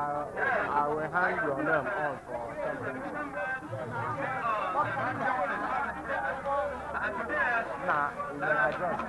I will hang your name on for something. Nah, in the address.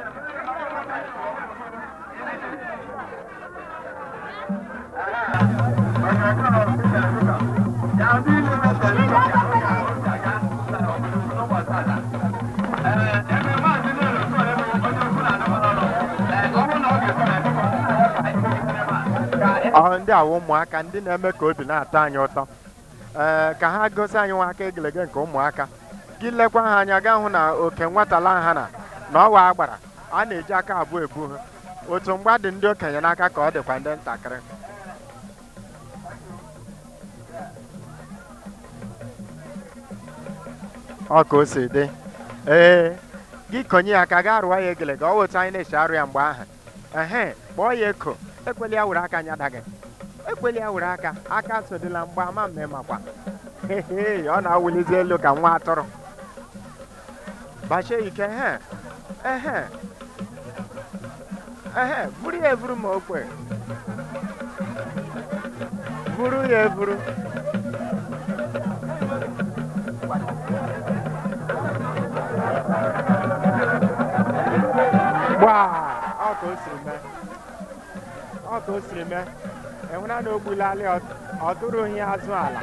Ndị a ụmụaka ndị na-eme ka obi na-atọ anyị ụtọ ka ha gosi anyị nwa aka egelege nke ụmụaka gị lekwa ha anya gaa hụ na oke nwatala ha na ọwa agbara a na-eji aka abụọ ebu ha otu mgba dị ndị okenye n'aka ka ọ dịkwa ndị ntakịrị ọ ka o si dị ee gị konye ya ka gaa rụọ ya egelege ọ otu anyị na-esi arụ ya mgbe ahụ kpọọ ya eko ekweli ya were aka anya da gị ekweli ya were aka sodila mgbe ama mme makwa ọ na-awụlizi elu ka nwa atụrụ gbachie ike buru ya eburu ma okwe buru ya eburu gbaa ọ ka o siri mee enwere na ogbulali ọ tụrụ ihe azụ ala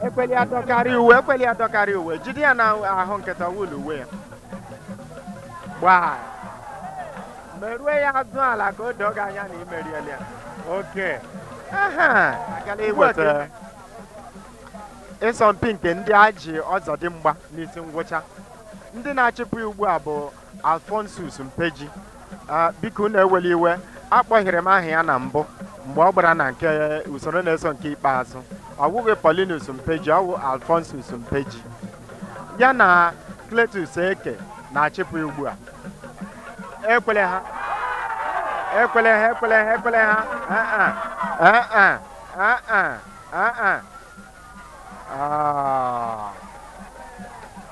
ekweli adọkarị uwe jide ya na ahụ nkịta wulu uwe ya gbaa merue ya azụ ala ka o doo gị anya na imeriela ya oke agala iweta ịsọmpi nke ndị aji ọzọdimgba n'isi ngwụcha ndị na-achịpụ ugbu a bụ Alphonsus Mpeji biko na-eweli iwe akpọghịrị m aha ya na mbụ mgbe ọ gbara na nke usoro na-eso nke ikpeazụ ọ bụghị Paulinus Mpeji ọ bụ Alphonsus Mpeji ya na Cletus Eke na-achịpụ ugbu a ekwele ha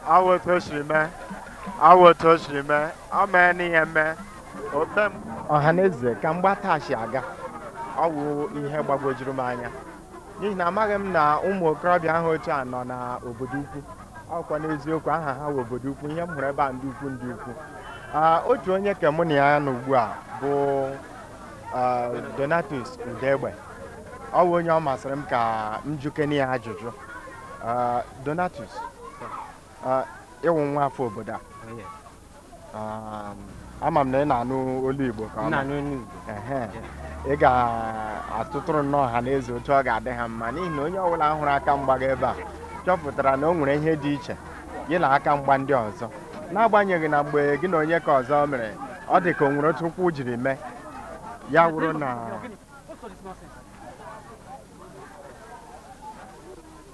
awụ otu o siri mee ọ mee n'ihe mee okpem ọhaneze ka mgbatachi aga ọ wụ ihe gbagwojuru m anya n'ihi na amaghị m na ụmụ okorobịa ahụ otu a nọ na obodo ukwu ọkwa n'eziokwu aha ha wụ obodo ukwu ihe m hụrụ ebe a ndị ukwu otu onye ka mụ na ya nọ ugbu a bụ Donatus Udegbe ọ wụ onye ọ masịrị m ka m jukene ya ajụjụ Donatus ịwụ nwa afọ obodo a ama m na ị na-anụ olu Igbo ka ị ga-atụtụrụ nnọọ ọha na eze otu ọ ga-adị ha mma n'ihi na onye ọbụla hụrụ aka mgbaga ebe a chọpụtara na o nwere ihe dị iche gị na aka mgba ndị ọzọ n'agbanyeghị na mgbe gị na onye ka ọzọ mere ọ dị ka o nwere otu ụkwụ jiri mee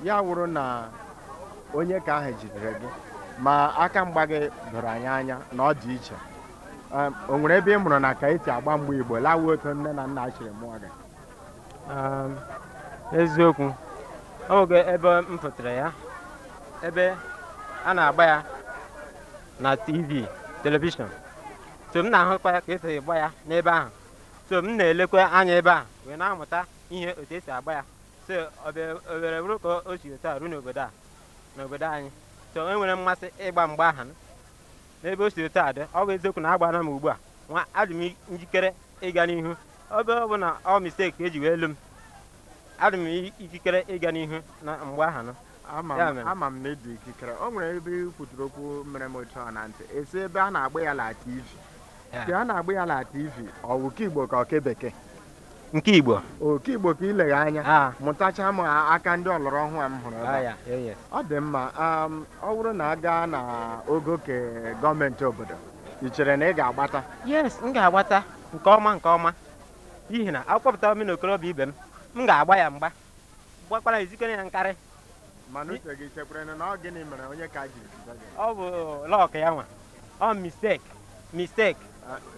ya wụrụ na onye ka ahụ jidere gị ma aka mgba gị doro anyị anya na ọ dị iche o nwere ebe ị mụrụ na ka esi agba mgba Igbo lawa otu nne na nna chịrị mụọ gị eziokwu oge ebe m pụtara ya ebe a na-agba ya na telivishọn so m na-ahụkwa ya ka esi agba ya n'ebe ahụ so m na-elekwa anya ebe a wee na-amụta ihe otu esi agba ya so obere bụrụ ka o si otu a ruo n'obodo anyị so enwere mmasị ịgba mgba ahụ n'ebe o si otu a dị ọ bụ eziokwu na agbana m ugbu a nwa adị m njikere ịga n'ihu ebe ọ bụ na ọ mistake ka eji wee elu m adị m ikikere ịga n'ihu na mgbe ahụ ama m na ịdị ikikere o nwere ebe kwuturu okwu mere m otu a na ntị esi ebe a na-agba ya la TV ka a na-agba ya la TV ọ bụ nke Igbo ka ọ ke bekee nke Igbo oke Igbo ka ilegha anya mụtacha m aka ndị ọlọrọ ọhụụ a m hụrụ ebe ọ dị mma ọ bụrụ na a gaa na ogo ke gọọmenti obodo ị chere na ị ga-agbata yes m ga-agbata nke ọma n'ihi na akpọpụtara m na okorobịa ibe m ga-agba ya mgba gbakwara izikere ya nkarị mana uche gị chekwere na ọ gịnị mere onye ka jiri ọ bụ lọk ya nwa ọ mistake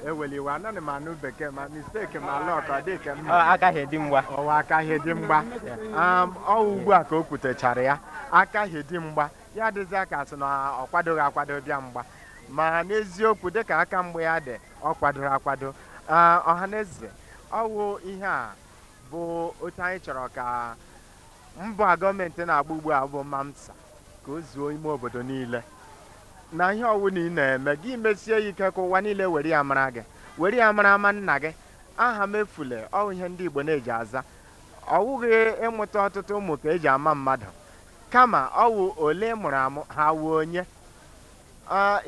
eweliwe anaghị m anụ bekee ma mistake ma lọk ọ dị ka mma akaghị dị mgba ọwa akaghị dị mgba ọ ugbu a ka o kwutechara ya akaghị dị mgba ya adịzi aka sị na ọ kwadoghị akwado bịa mgba ma n'eziokwu dịka aka mgba ya dị ọ kwadoro akwado ọhaneze ọwụ ihe a bụ otu anyị chọrọ ka mbọ a gọọmenti na-agba ugbu a bụ MAMSA ka o zuo ime obodo niile na ihe ọwụna ị na-eme gị mesie ya ike ka ụwa niile were ya mara gị were ya mara ama nna gị aha m efule ọ ihe ndị Igbo na-eji aza ọ wụghị ịmụta ọtụtụ ụmụ ka eji ama mmadụ kama ọ wụ ole mụrụ amụ ha wụ onye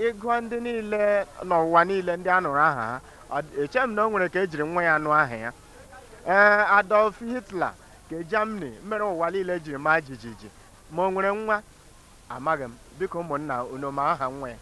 ịgụọ ndị niile n'ụwa niile ndị a nụrụ aha ha eche m na o nwere ka ejiri nwa ya nụ aha ya Adolf Hitler ka Germany mere ụwa niile jiri maa jijiji ma o nwere nwa amaghị m biko ụmụnna unu ma aha nwa ya